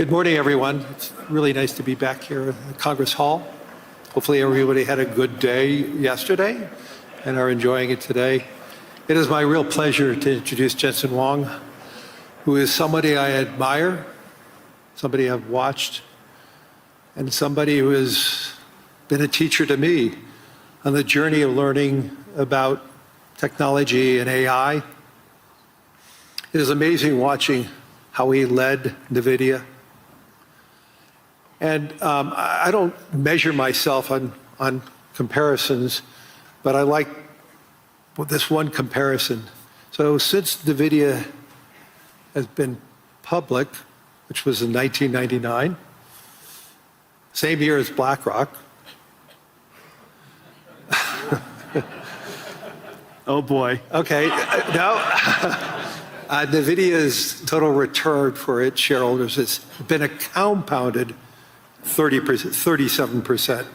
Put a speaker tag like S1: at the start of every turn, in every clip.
S1: Good morning, everyone. It's really nice to be back here at Congress Hall. Hopefully everybody had a good day yesterday and are enjoying it today. It is my real pleasure to introduce Jensen Huang, who is somebody I admire, somebody I've watched, and somebody who has been a teacher to me on the journey of learning about technology and AI. It is amazing watching how he led Nvidia. And I don't measure myself on comparisons, but I like this one comparison. So since Nvidia has been public, which was in 1999, same year as BlackRock.
S2: Oh boy.
S1: Okay, no. Nvidia's total return for its shareholders has been a compounded 37%.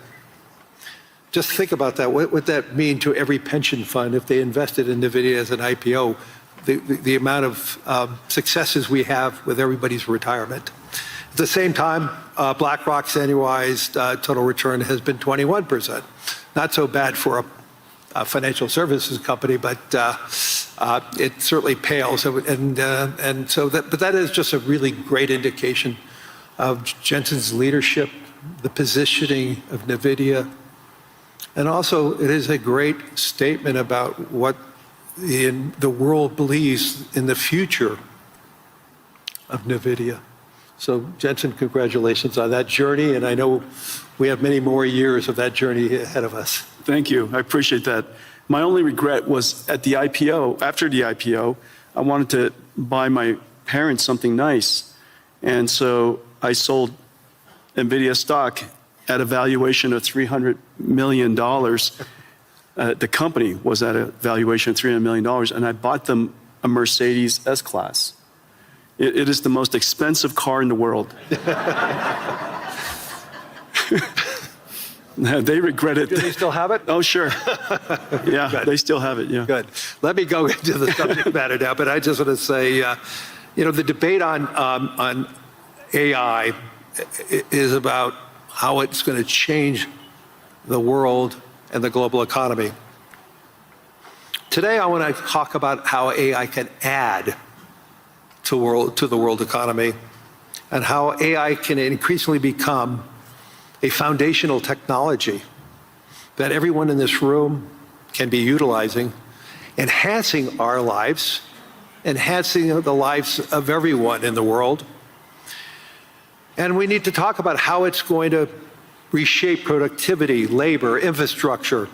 S1: Just think about that. What would that mean to every pension fund if they invested in Nvidia as an IPO? The amount of successes we have with everybody's retirement. At the same time, BlackRock's annualized total return has been 21%. Not so bad for a financial services company, but it certainly pales. But that is just a really great indication of Jensen's leadership, the positioning of Nvidia, and also it is a great statement about what the world believes in the future of Nvidia. So Jensen, congratulations on that journey, and I know we have many more years of that journey ahead of us.
S2: Thank you. I appreciate that. My only regret was at the IPO, after the IPO, I wanted to buy my parents something nice. And so I sold Nvidia stock at a valuation of $300 million. The company was at a valuation of $300 million, and I bought them a Mercedes S-Class. It is the most expensive car in the world. They regret it.
S1: Do they still have it?
S2: Oh, sure. Yeah,
S1: Good.
S2: They still have it, yeah.
S1: Good. Let me go into the subject matter now, but I just want to say, the debate on AI is about how it's going to change the world and the global economy. Today, I want to talk about how AI can add to the world economy and how AI can increasingly become a foundational technology that everyone in this room can be utilizing, enhancing our lives, enhancing the lives of everyone in the world. And we need to talk about how it's going to reshape productivity, labor, infrastructure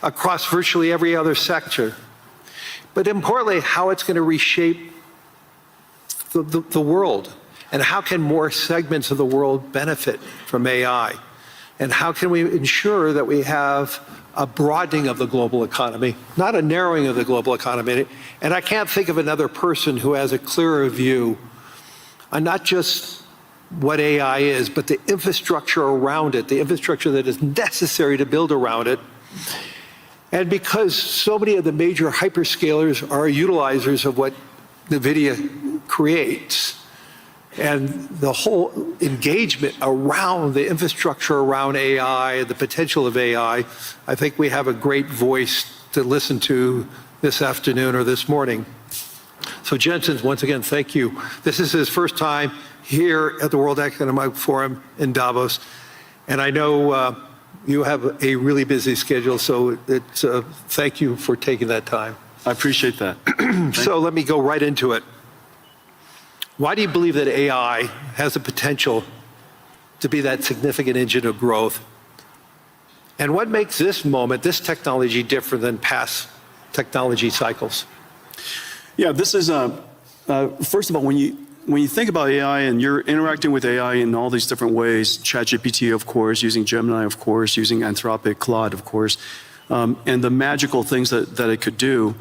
S1: across virtually every other sector. But importantly, how it's going to reshape the world, and how can more segments of the world benefit from AI? And how can we ensure that we have a broadening of the global economy, not a narrowing of the global economy? And I can't think of another person who has a clearer view on not just what AI is, but the infrastructure around it, the infrastructure that is necessary to build around it. And because so many of the major hyperscalers are utilizers of what NVIDIA creates, and the whole engagement around the infrastructure around AI, the potential of AI, I think we have a great voice to listen to this afternoon or this morning. So Jensen, once again, thank you. This is his first time here at the World Economic Forum in Davos, and I know you have a really busy schedule, so thank you for taking that time.
S2: I appreciate that.
S1: So let me go right into it. Why do you believe that AI has the potential to be that significant engine of growth? And what makes this moment, this technology, different than past technology cycles?
S2: Yeah, this is, first of all, when you think about AI and you're interacting with AI in all these different ways, ChatGPT, of course, using Gemini, of course, using Anthropic, Claude, of course, and the magical things that it could do,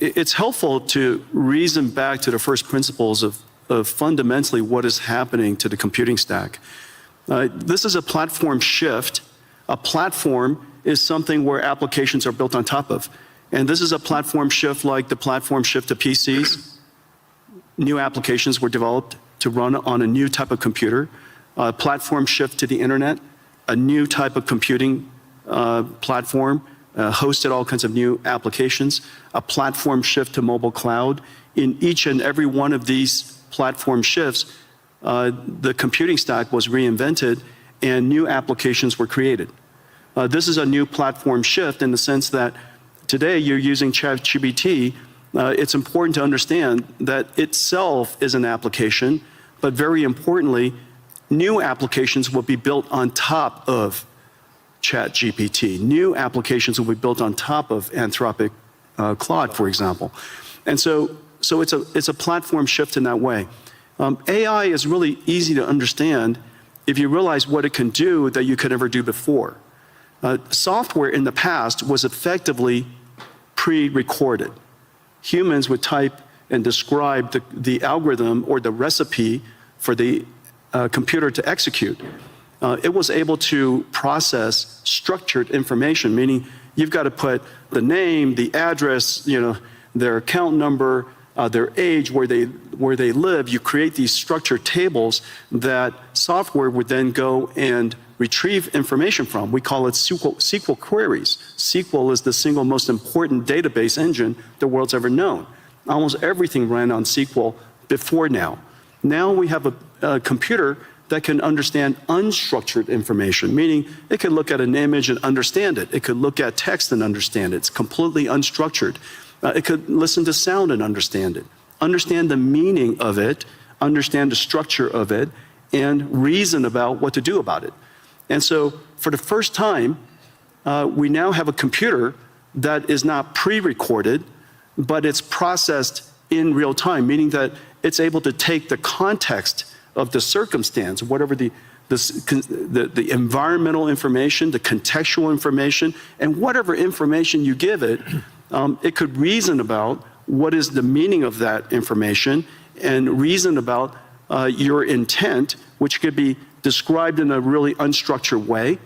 S2: it's helpful to reason back to the first principles of fundamentally what is happening to the computing stack. This is a platform shift. A platform is something where applications are built on top of. And this is a platform shift like the platform shift to PCs. New applications were developed to run on a new type of computer, platform shift to the internet, a new type of computing platform, hosted all kinds of new applications, a platform shift to mobile cloud. In each and every one of these platform shifts, the computing stack was reinvented and new applications were created. This is a new platform shift in the sense that today you're using ChatGPT. It's important to understand that itself is an application, but very importantly, new applications will be built on top of ChatGPT. New applications will be built on top of Anthropic Claude, for example. And so it's a platform shift in that way. AI is really easy to understand if you realize what it can do that you could never do before. Software in the past was effectively pre-recorded. Humans would type and describe the algorithm or the recipe for the computer to execute. It was able to process structured information, meaning you've got to put the name, the address, their account number, their age, where they live. You create these structured tables that software would then go and retrieve information from. We call it SQL queries. SQL is the single most important database engine the world's ever known. Almost everything ran on SQL before now. Now we have a computer that can understand unstructured information, meaning it can look at an image and understand it. It could look at text and understand it. It's completely unstructured. It could listen to sound and understand it, understand the meaning of it, understand the structure of it, and reason about what to do about it. And so for the first time, we now have a computer that is not pre-recorded, but it's processed in real time, meaning that it's able to take the context of the circumstance, whatever the environmental information, the contextual information, and whatever information you give it, it could reason about what is the meaning of that information and reason about your intent, which could be described in a really unstructured way.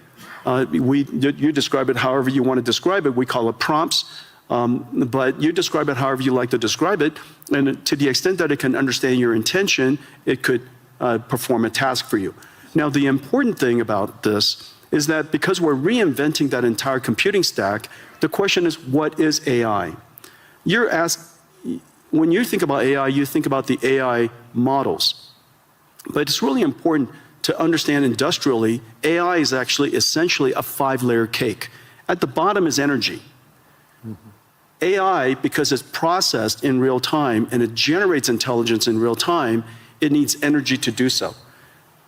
S2: You describe it however you want to describe it. We call it prompts. But you describe it however you like to describe it. And to the extent that it can understand your intention, it could perform a task for you. Now, the important thing about this is that because we're reinventing that entire computing stack, the question is, what is AI? You're asked, when you think about AI, you think about the AI models. But it's really important to understand industrially, AI is actually essentially a 5-layer cake. At the bottom is energy. AI, because it's processed in real time and it generates intelligence in real time, it needs energy to do so.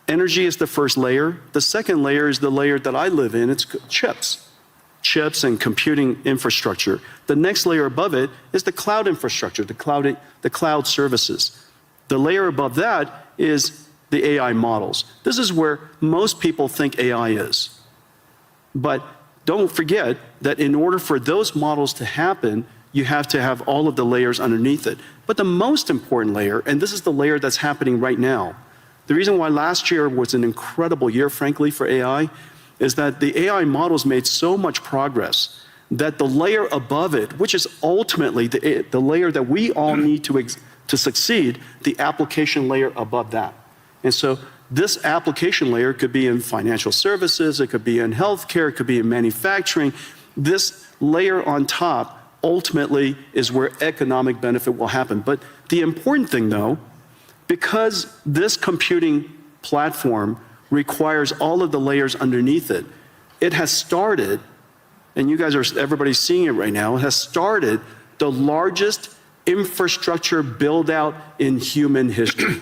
S2: Energy is the first layer. The second layer is the layer that I live in. It's chips and computing infrastructure. The next layer above it is the cloud infrastructure, the cloud services. The layer above that is the AI models. This is where most people think AI is. But don't forget that in order for those models to happen, you have to have all of the layers underneath it. But the most important layer, and this is the layer that's happening right now, the reason why last year was an incredible year, frankly, for AI, is that the AI models made so much progress that the layer above it, which is ultimately the layer that we all need to succeed, the application layer above that. And so this application layer could be in financial services, it could be in healthcare, it could be in manufacturing. This layer on top ultimately is where economic benefit will happen. But the important thing, though, because this computing platform requires all of the layers underneath it, it has started, and you guys everybody's seeing it right now, it has started the largest infrastructure build out in human history.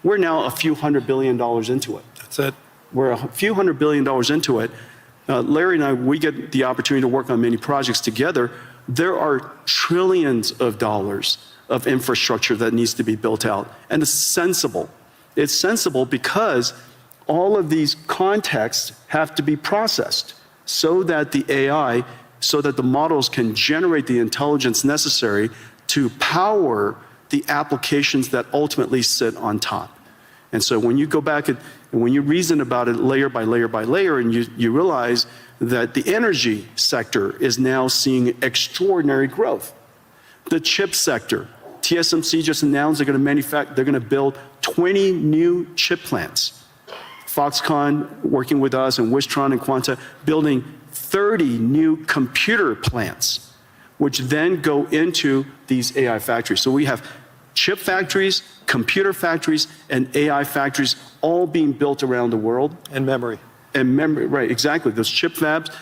S2: We're now a few $100 billion into it.
S1: That's it.
S2: We're a few $100 billion into it. Larry and I, we get the opportunity to work on many projects together. There are trillions of dollars of infrastructure that needs to be built out. And it's sensible. It's sensible because all of these contexts have to be processed so that the AI, so that the models can generate the intelligence necessary to power the applications that ultimately sit on top. And so when you go back and when you reason about it layer by layer by layer, and you realize that the energy sector is now seeing extraordinary growth. The chip sector, TSMC just announced they're going to build 20 new chip plants. Foxconn working with us and Wistron and Quanta building 30 new computer plants, which then go into these AI factories. So we have chip factories, computer factories, and AI factories all being built around the world.
S1: And memory.
S2: And memory, right, exactly. Those chip fabs.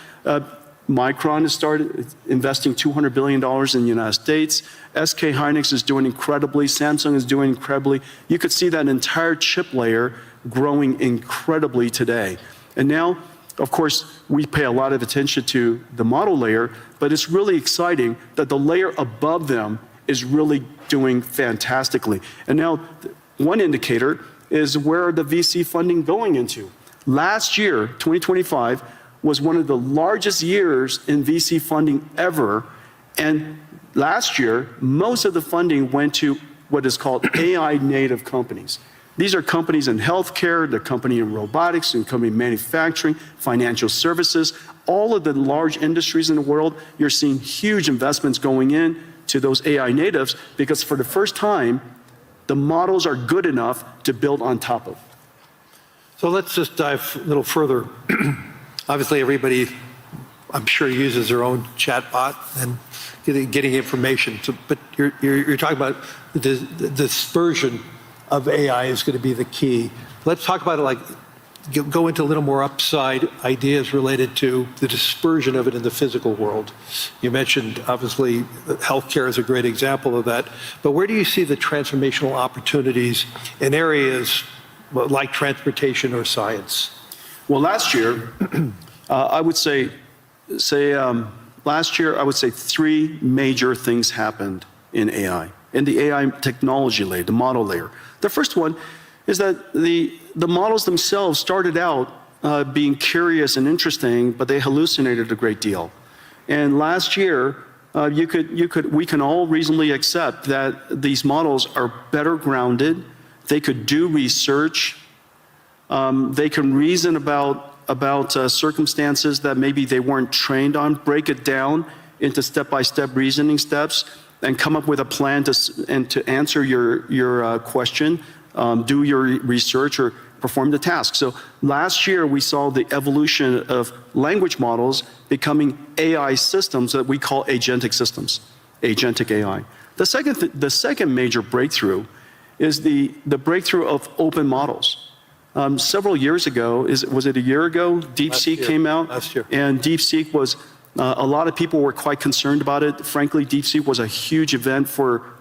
S2: Micron has started investing $200 billion in the United States. SK Hynix is doing incredibly. Samsung is doing incredibly. You could see that entire chip layer growing incredibly today. And now, of course, we pay a lot of attention to the model layer, but it's really exciting that the layer above them is really doing fantastically. And now, one indicator is where the VC funding going into. Last year, 2025, was one of the largest years in VC funding ever. And last year, most of the funding went to what is called AI native companies. These are companies in healthcare, they're company in robotics, and company in manufacturing, financial services. All of the large industries in the world, you're seeing huge investments going in to those AI natives because for the first time, the models are good enough to build on top of.
S1: So let's just dive a little further. Obviously, everybody, I'm sure, uses their own chatbot and getting information. So, but you're talking about the dispersion of AI is going to be the key. Let's talk about it, like, go into a little more upside ideas related to the dispersion of it in the physical world. You mentioned, obviously, healthcare is a great example of that. But where do you see the transformational opportunities in areas like transportation or science?
S2: Well, last year, I would say three major things happened in AI, in the AI technology layer, the model layer. The first one is that the models themselves started out being curious and interesting, but they hallucinated a great deal. And last year, we can all reasonably accept that these models are better grounded. They could do research. They can reason about circumstances that maybe they weren't trained on, break it down into step-by-step reasoning steps, and come up with a plan to answer your question, do your research, or perform the task. So last year, we saw the evolution of language models becoming AI systems that we call agentic systems, agentic AI. The second major breakthrough is the breakthrough of open models. Several years ago, was it a year ago? DeepSeek came out.
S1: Last year.
S2: And DeepSeek was, a lot of people were quite concerned about it. Frankly, DeepSeek was a huge event for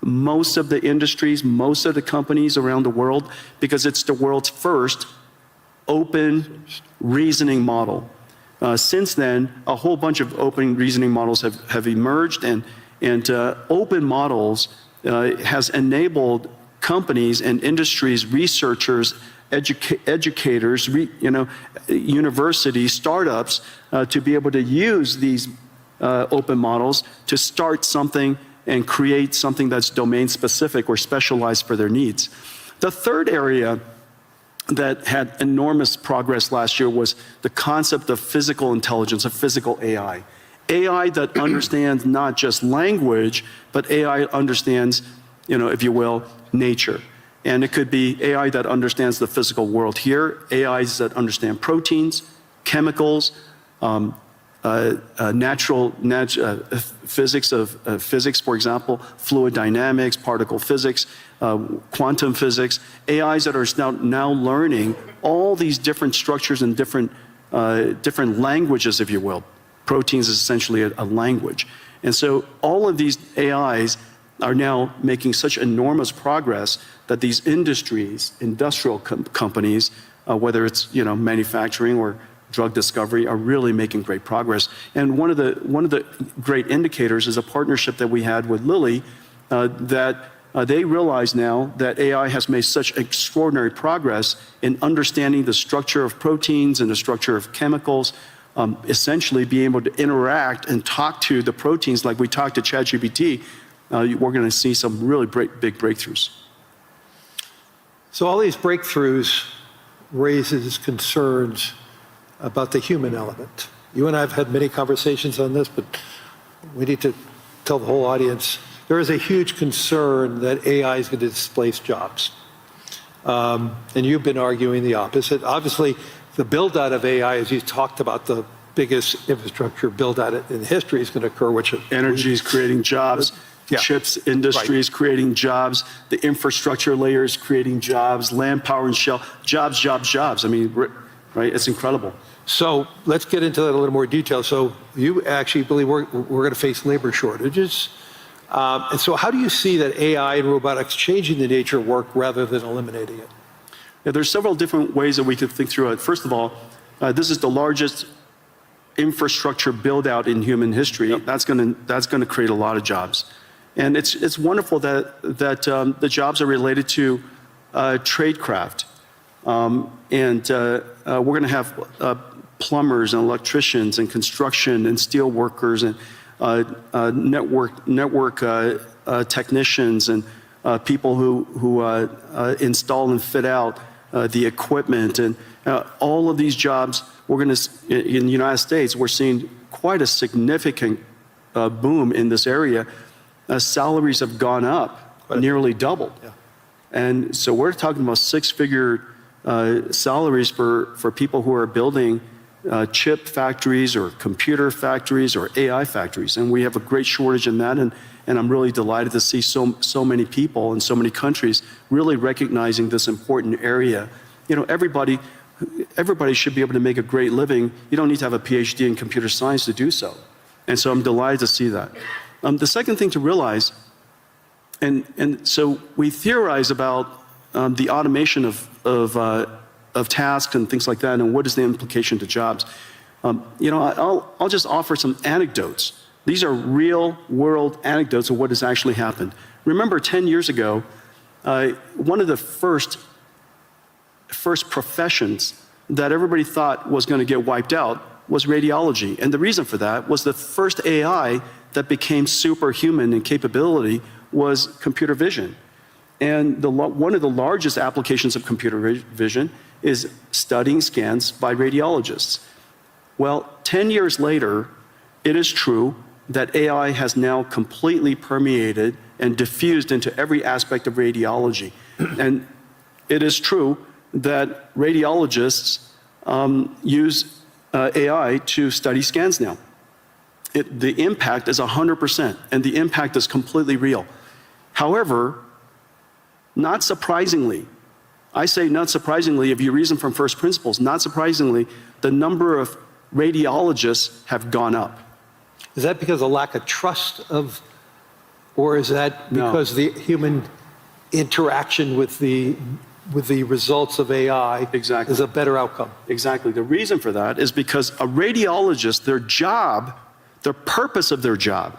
S2: most of the industries, most of the companies around the world, because it's the world's first open reasoning model. Since then, a whole bunch of open reasoning models have emerged, and open models has enabled companies and industries, researchers, educators, universities, startups, to be able to use these open models to start something and create something that's domain specific or specialized for their needs. The third area that had enormous progress last year was the concept of physical intelligence, of physical AI. AI that understands not just language, but AI understands, if you will, nature. And it could be AI that understands the physical world here, AIs that understand proteins, chemicals, natural physics, for example, fluid dynamics, particle physics, quantum physics, AIs that are now learning all these different structures and different languages, if you will. Proteins is essentially a language. And so all of these AIs are now making such enormous progress that these industries, industrial companies, whether it's manufacturing or drug discovery, are really making great progress. And one of the great indicators is a partnership that we had with Lilly, that they realize now that AI has made such extraordinary progress in understanding the structure of proteins and the structure of chemicals, essentially being able to interact and talk to the proteins like we talk to ChatGPT. We're going to see some really big breakthroughs.
S1: So all these breakthroughs raises concerns about the human element. You and I have had many conversations on this, but we need to tell the whole audience, there is a huge concern that AI is going to displace jobs. And you've been arguing the opposite. Obviously, the build-out of AI, as you talked about, the biggest infrastructure build-out in history is going to occur, which
S2: Energy is creating jobs. The
S1: Yeah.
S2: chips industry is creating jobs. The infrastructure layer is creating jobs. Land, power, and shell. Jobs, jobs, jobs. I mean, right? It's incredible.
S1: So let's get into that in a little more detail. So you actually believe we're going to face labor shortages. And so how do you see that AI and robotics changing the nature of work rather than eliminating it?
S2: Yeah, there's several different ways that we could think through it. First of all, this is the largest infrastructure build-out in human history. Yep. That's going to create a lot of jobs. And it's wonderful that the jobs are related to tradecraft. We're going to have plumbers and electricians and construction and steel workers and network technicians and people who install and fit out the equipment. And all of these jobs, we're going to, in the United States, we're seeing quite a significant boom in this area. Salaries have gone up, nearly doubled. Yeah. And so we're talking about six-figure salaries for people who are building chip factories or computer factories or AI factories. And we have a great shortage in that. And I'm really delighted to see so many people in so many countries really recognizing this important area. You know, everybody should be able to make a great living. You don't need to have a PhD in computer science to do so. And so I'm delighted to see that. The second thing to realize, and so we theorize about the automation of tasks and things like that, and what is the implication to jobs. You know, I'll just offer some anecdotes. These are real-world anecdotes of what has actually happened. Remember, 10 years ago, one of the first professions that everybody thought was going to get wiped out was radiology. And the reason for that was the first AI that became superhuman in capability was computer vision. And one of the largest applications of computer vision is studying scans by radiologists. Well, 10 years later, it is true that AI has now completely permeated and diffused into every aspect of radiology. And it is true that radiologists use AI to study scans now. The impact is 100%, and the impact is completely real. However, not surprisingly, I say not surprisingly, if you reason from first principles, not surprisingly, the number of radiologists have gone up.
S1: Is that because of lack of trust of, or is that because the human interaction with the results of AI is a better outcome?
S2: Exactly. The reason for that is because a radiologist, their job, the purpose of their job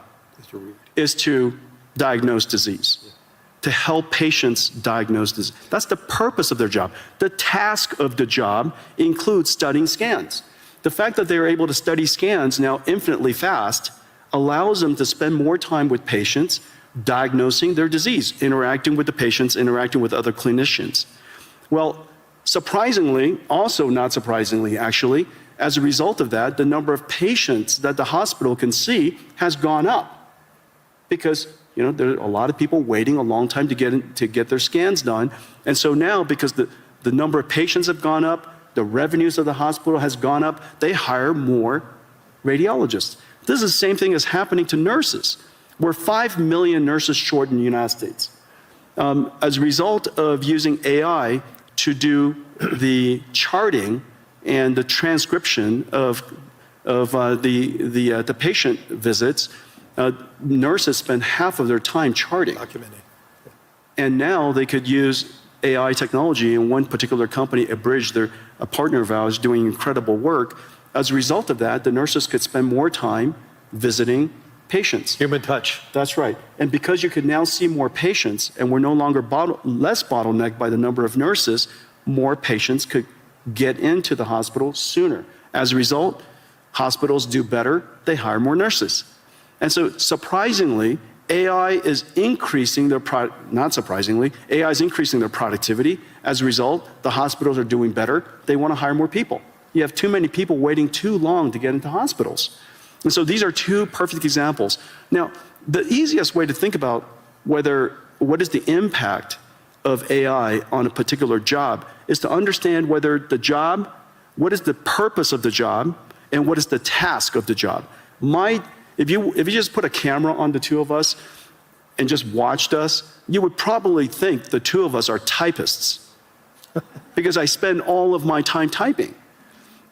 S2: is to diagnose disease, to help patients diagnose disease. That's the purpose of their job. The task of the job includes studying scans. The fact that they're able to study scans now infinitely fast allows them to spend more time with patients, diagnosing their disease, interacting with the patients, interacting with other clinicians. Well, surprisingly, also not surprisingly actually, as a result of that, the number of patients that the hospital can see has gone up. Because, you know, there are a lot of people waiting a long time to get their scans done. And so now, because the number of patients have gone up, the revenues of the hospital has gone up, they hire more radiologists. This is the same thing as happening to nurses. We're 5 million nurses short in the United States. As a result of using AI to do the charting and the transcription of the patient visits, nurses spend half of their time charting.
S1: Documenting.
S2: And now they could use AI technology, and one particular company, Abridged, they're a partner of ours doing incredible work. As a result of that, the nurses could spend more time visiting patients.
S1: Human touch.
S2: That's right. And because you can now see more patients, and we're no longer less bottlenecked by the number of nurses, more patients could get into the hospital sooner. As a result, hospitals do better, they hire more nurses. And so surprisingly, AI is increasing their not surprisingly, AI is increasing their productivity. As a result, the hospitals are doing better. They want to hire more people. You have too many people waiting too long to get into hospitals. And so these are two perfect examples. Now, the easiest way to think about what is the impact of AI on a particular job is to understand whether the job, what is the purpose of the job, and what is the task of the job. If you just put a camera on the two of us and just watched us, you would probably think the two of us are typists because I spend all of my time typing.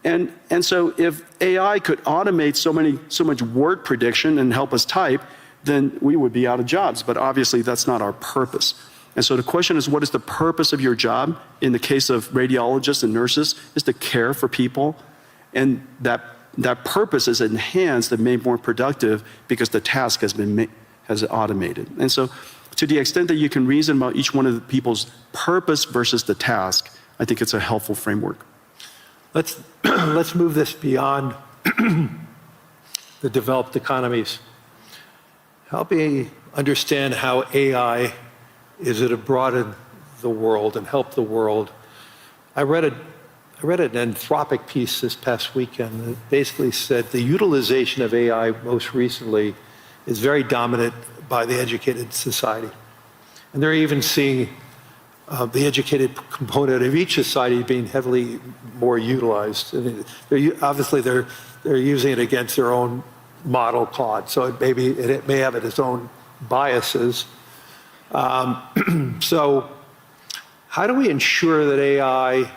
S2: And so if AI could automate so much word prediction and help us type, then we would be out of jobs. But obviously that's not our purpose. And so the question is, what is the purpose of your job? In the case of radiologists and nurses, is to care for people. And that purpose is enhanced and made more productive because the task has automated. And so to the extent that you can reason about each one of the people's purpose versus the task, I think it's a helpful framework.
S1: Let's move this beyond the developed economies. Help me understand how AI is it to broaden the world and help the world. I read an Anthropic piece this past weekend that basically said the utilization of AI most recently is very dominant by the educated society. And they're even seeing the educated component of each society being heavily more utilized. And obviously they're using it against their own model, Claude, so it may have its own biases. So how do we ensure that AI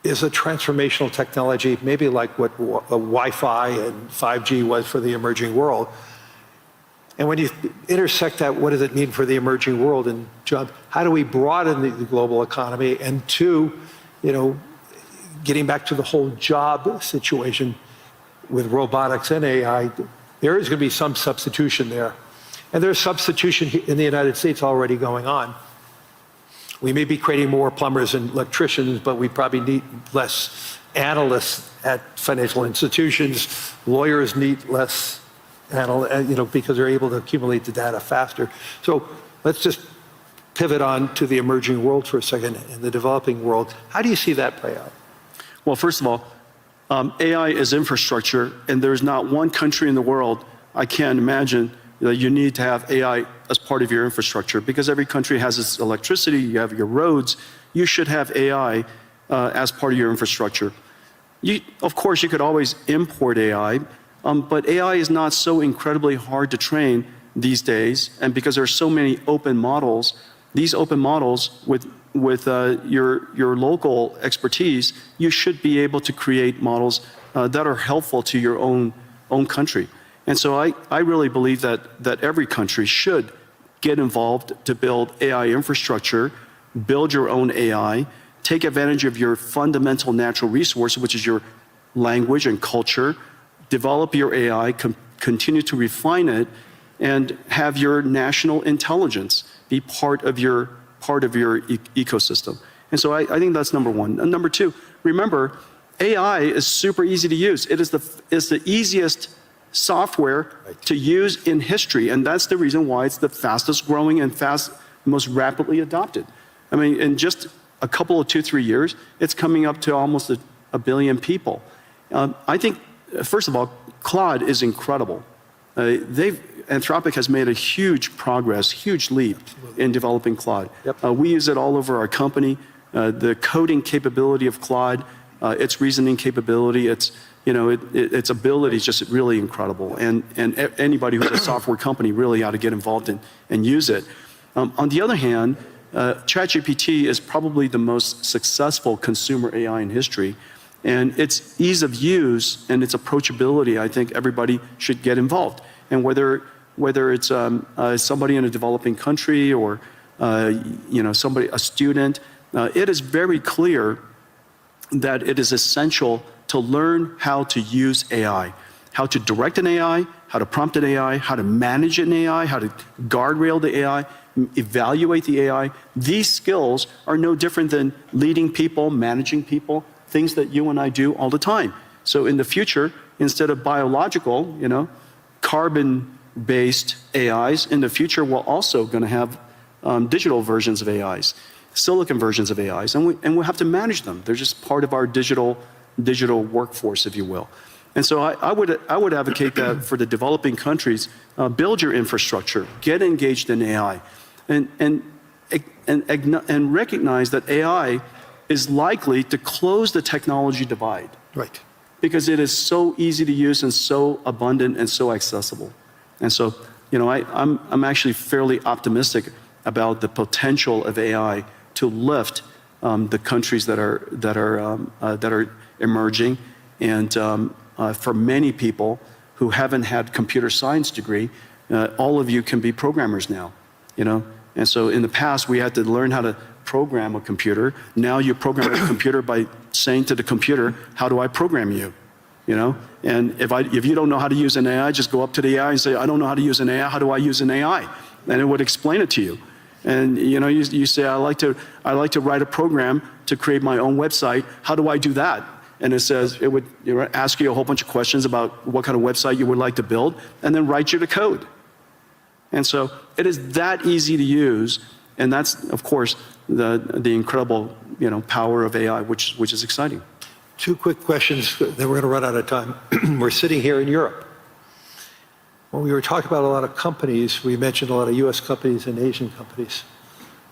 S1: is a transformational technology, maybe like what Wi-Fi and 5G was for the emerging world? And when you intersect that, what does it mean for the emerging world and jobs? How do we broaden the global economy? And two, getting back to the whole job situation with robotics and AI, there is going to be some substitution there. And there's substitution in the United States already going on. We may be creating more plumbers and electricians, but we probably need less analysts at financial institutions. Lawyers need less analysts, because they're able to accumulate the data faster. So let's just pivot on to the emerging world for a second, in the developing world. How do you see that play out?
S2: Well, first of all, AI is infrastructure, and there's not one country in the world, I can't imagine, that you need to have AI as part of your infrastructure, because every country has its electricity, you have your roads, you should have AI as part of your infrastructure. Of course, you could always import AI, but AI is not so incredibly hard to train these days, and because there are so many open models, these open models with your local expertise, you should be able to create models that are helpful to your own country. And so I really believe that every country should get involved to build AI infrastructure, build your own AI, take advantage of your fundamental natural resource, which is your language and culture, develop your AI, continue to refine it, and have your national intelligence be part of your ecosystem. And so I think that's number one. And number two, remember, AI is super easy to use. It is the easiest software to use in history, and that's the reason why it's the fastest growing and most rapidly adopted. I mean, in just a couple of 2-3 years, it's coming up to almost a billion people. I think, first of all, Claude is incredible. Anthropic has made a huge progress, huge leap in developing Claude. Yep. We use it all over our company. The coding capability of Claude, its reasoning capability, its ability is just really incredible. And anybody who's a software company really ought to get involved and use it. On the other hand, ChatGPT is probably the most successful consumer AI in history. And its ease of use and its approachability, I think everybody should get involved. And whether it's somebody in a developing country or a student, it is very clear that it is essential to learn how to use AI, how to direct an AI, how to prompt an AI, how to manage an AI, how to guardrail the AI, evaluate the AI. These skills are no different than leading people, managing people, things that you and I do all the time. So in the future, instead of biological, carbon-based AIs, in the future we're also going to have digital versions of AIs, silicon versions of AIs, and we'll have to manage them. They're just part of our digital workforce, if you will. And so I would advocate that for the developing countries, build your infrastructure, get engaged in AI, and recognize that AI is likely to close the technology divide.
S1: Right.
S2: Because it is so easy to use and so abundant and so accessible. And so, I'm actually fairly optimistic about the potential of AI to lift the countries that are emerging, and for many people who haven't had computer science degree, all of you can be programmers now, And so in the past, we had to learn how to program a computer. Now you program a computer by saying to the computer, how do I program you? And if you don't know how to use an AI, just go up to the AI and say, I don't know how to use an AI, how do I use an AI? And it would explain it to you. And you say, I like to write a program to create my own website, how do I do that? And it would ask you a whole bunch of questions about what kind of website you would like to build, and then write you the code. And so it is that easy to use, and that's, of course, the incredible power of AI, which is exciting.
S1: Two quick questions, then we're going to run out of time. We're sitting here in Europe. When we were talking about a lot of companies, we mentioned a lot of US companies and Asian companies.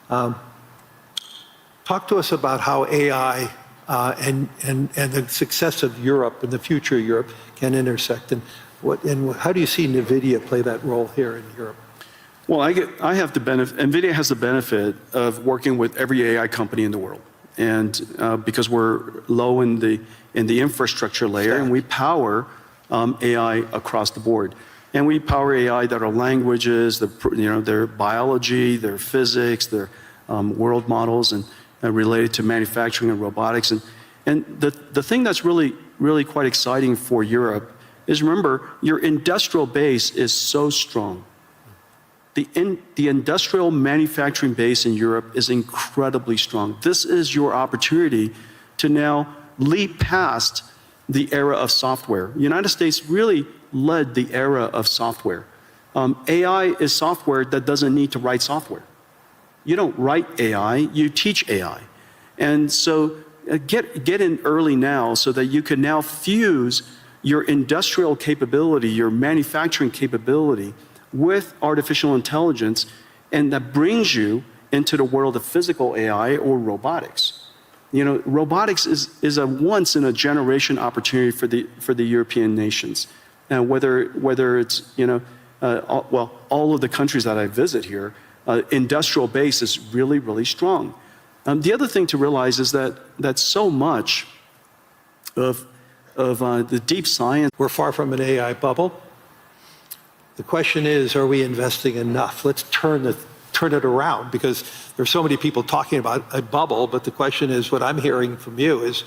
S1: Talk to us about how AI and the success of Europe and the future of Europe can intersect, and how do you see Nvidia play that role here in Europe?
S2: Well, I have the benefit. Nvidia has the benefit of working with every AI company in the world, and because we're low in the infrastructure layer, and we power AI across the board, and we power AI that are languages, their biology, their physics, their world models, and related to manufacturing and robotics, and the thing that's really quite exciting for Europe is, remember, your industrial base is so strong. The industrial manufacturing base in Europe is incredibly strong. This is your opportunity to now leap past the era of software. The United States really led the era of software. AI is software that doesn't need to write software. You don't write AI, you teach AI. And so get in early now so that you can now fuse your industrial capability, your manufacturing capability, with artificial intelligence, and that brings you into the world of physical AI or robotics. Robotics is a once-in-a-generation opportunity for the European nations. And whether it's, all of the countries that I visit here, industrial base is really, really strong. The other thing to realize is that so much of the deep science.
S1: We're far from an AI bubble. The question is, are we investing enough? Let's turn it around, because there's so many people talking about a bubble, but the question is, what I'm hearing from you is,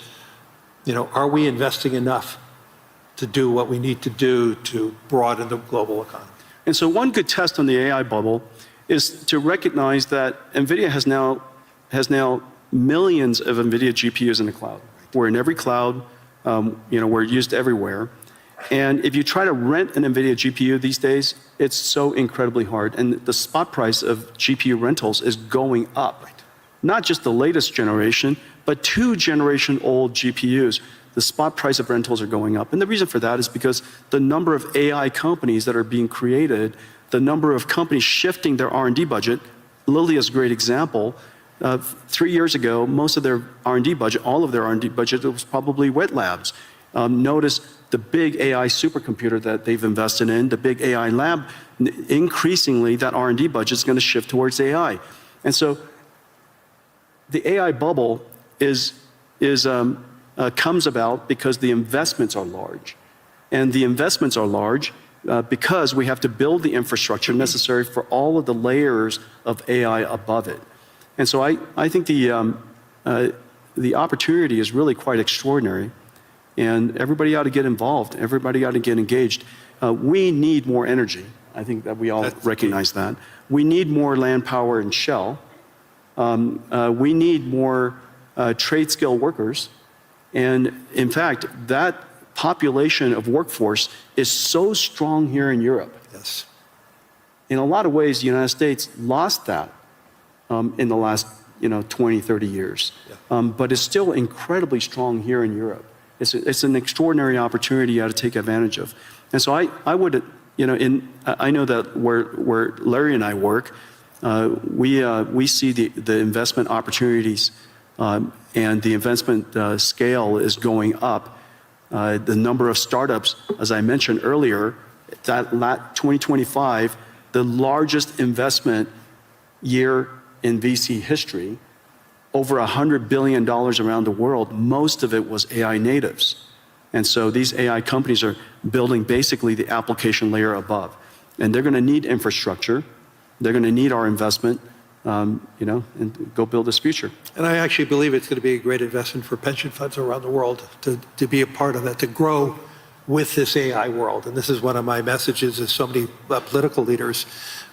S1: are we investing enough to do what we need to do to broaden the global economy?
S2: And so one good test on the AI bubble is to recognize that NVIDIA has now millions of NVIDIA GPUs in the cloud. We're in every cloud, we're used everywhere. And if you try to rent an NVIDIA GPU these days, it's so incredibly hard. And the spot price of GPU rentals is going up. Right. Not just the latest generation, but 2-generation-old GPUs. The spot price of rentals are going up. And the reason for that is because the number of AI companies that are being created, the number of companies shifting their R&D budget. Lilly is a great example. 3 years ago, most of their R&D budget, all of their R&D budget, was probably wet labs. Notice the big AI supercomputer that they've invested in, the big AI lab, increasingly that R&D budget is going to shift towards AI. And so the AI bubble comes about because the investments are large. And the investments are large because we have to build the infrastructure necessary for all of the layers of AI above it. And so I think the opportunity is really quite extraordinary. And everybody ought to get involved. Everybody ought to get engaged. We need more energy. I think that we all recognize that. We need more land power and shell. We need more trade skill workers. And in fact, that population of workforce is so strong here in Europe.
S1: Yes.
S2: In a lot of ways, the United States lost that in the last 20, 30 years. Yeah. But it's still incredibly strong here in Europe. It's an extraordinary opportunity you got to take advantage of. And so I would, I know that where Larry and I work, we see the investment opportunities and the investment scale is going up. The number of startups, as I mentioned earlier, that 2025, the largest investment year in VC history, over $100 billion around the world, most of it was AI natives. And so these AI companies are building basically the application layer above. And they're going to need infrastructure. They're going to need our investment, and go build this future.
S1: And I actually believe it's going to be a great investment for pension funds around the world to be a part of that, to grow with this AI world. And this is one of my messages as so many political leaders.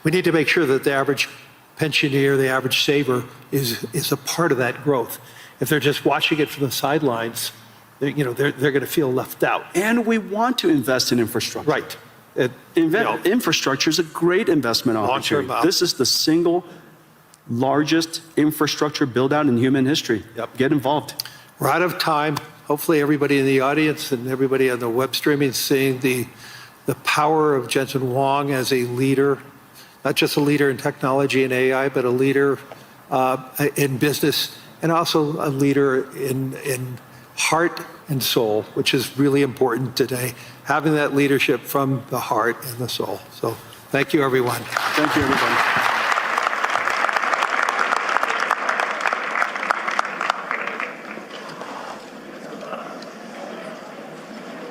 S1: We need to make sure that the average pensioner, the average saver is a part of that growth. If they're just watching it from the sidelines, they're going to feel left out.
S2: And we want to invest in infrastructure.
S1: Right.
S2: Infrastructure is a great investment opportunity. This is the single largest infrastructure build-out in human history.
S1: Yep.
S2: Get involved.
S1: We're out of time. Hopefully everybody in the audience and everybody on the web streaming is seeing the power of Jensen Huang as a leader, not just a leader in technology and AI, but a leader in business, and also a leader in heart and soul, which is really important today, having that leadership from the heart and the soul. So thank you, everyone.
S2: Thank you, everybody.